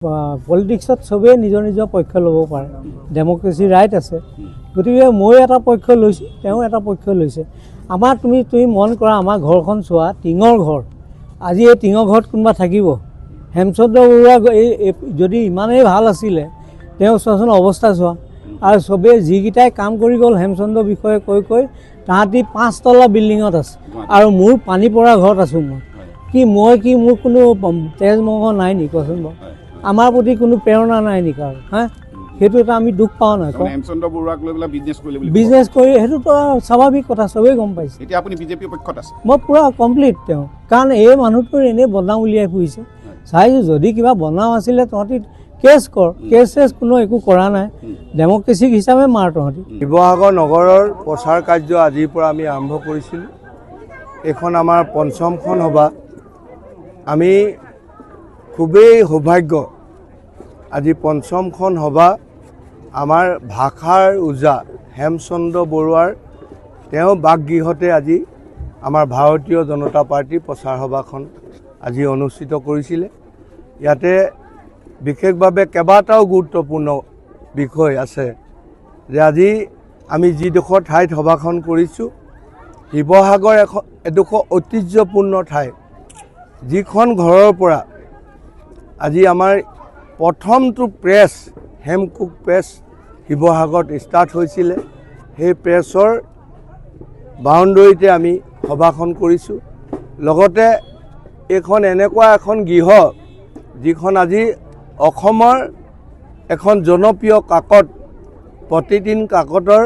পলিটিক্সত সবেই নিজৰ নিজৰ পক্ষ ল'ব পাৰে, ডেমক্ৰেচি ৰাইট আছে। গতিকে মই এটা পক্ষ লৈছোঁ, তেওঁ এটা পক্ষ লৈছে। আমাৰ তুমি মন কৰা, আমাৰ ঘৰখন চোৱা, টিঙৰ ঘৰ। আজি এই টিঙৰ ঘৰত কোনোবা থাকিব? হেমচন্দ্ৰ বৰুৱা যদি ইমানেই ভাল আছিলে, তেওঁ চোৱাচোন অৱস্থা চোৱা। আৰু চবেই যিকেইটাই কাম কৰি গ'ল হেমচন্দ্ৰৰ বিষয়ে কৈ তাহাঁতি 5 তলা বিল্ডিঙত আছে, আৰু মোৰ পানী পৰা ঘৰত আছোঁ মই। মোৰ কোনো তেজ মঙহ নাই নি কোৱাচোন বাৰু? আমাৰ প্ৰতি কোনো প্ৰেৰণা নাই নেকি আৰু? সেইটো এটা আমি দুখ পাওঁ নাই? হেমচন্দ্ৰ বৰুৱাক লৈ পেলাই বিজনেছ কৰি সেইটোতো স্বাভাৱিক কথা, চবেই গম পাইছে। এতিয়া আপুনি বিজেপিৰ পক্ষত আছে? মই পূৰা কমপ্লিট তেওঁ, কাৰণ এই মানুহটোৰ এনেই বদনাম উলিয়াই ফুৰিছে। চাইছোঁ যদি কিবা বদনাম আছিলে তহঁতি কেছ কৰ, কেছ কোনো একো কৰা নাই, ডেমক্ৰেচিক হিচাপে মাৰ তহঁতি। শিৱসাগৰ নগৰৰ প্ৰচাৰ কাৰ্য আজিৰ পৰা আমি আৰম্ভ কৰিছিলোঁ। এইখন আমাৰ পঞ্চমখন সভা। আমি খুবেই সৌভাগ্য, আজি পঞ্চমখন সভা আমাৰ ভাষাৰ ওজা হেমচন্দ্ৰ বৰুৱাৰ তেওঁ বাসগৃহতে আজি আমাৰ ভাৰতীয় জনতা পাৰ্টীৰ প্ৰচাৰ সভাখন আজি অনুষ্ঠিত কৰিছিলে। ইয়াতে বিশেষভাৱে কেইবাটাও গুৰুত্বপূৰ্ণ বিষয় আছে যে আজি আমি যিডোখৰ ঠাইত সভাখন কৰিছোঁ, শিৱসাগৰ এডোখৰ ঐতিহ্যপূৰ্ণ ঠাই, যিখন ঘৰৰ পৰা আজি আমাৰ প্ৰথমটো প্ৰেছ হেমকুক প্ৰেছ শিৱসাগৰত ষ্টাৰ্ট হৈছিলে। সেই প্ৰেছৰ বাউণ্ডৰীতে আমি সভাখন কৰিছোঁ। লগতে এইখন এনেকুৱা এখন গৃহ যিখন আজি অসমৰ এখন জনপ্ৰিয় কাকত, প্ৰতিদিন কাকতৰ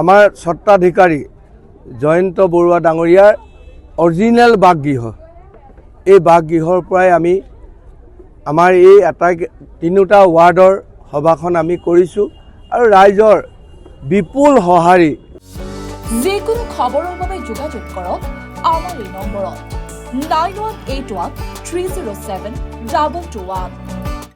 আমাৰ স্বত্বাধিকাৰী জয়ন্ত বৰুৱা ডাঙৰীয়াৰ অৰিজিনেল বাসগৃহ। এই বাসগৃহৰ পৰাই আমি আমাৰ এই তিনিওটা ৱাৰ্ডৰ সভাখন আমি কৰিছোঁ, আৰু ৰাইজৰ বিপুল সঁহাৰি। যিকোনো খবৰৰ বাবে যোগাযোগ কৰক আমাৰ এই নম্বৰত 9181 307 2221।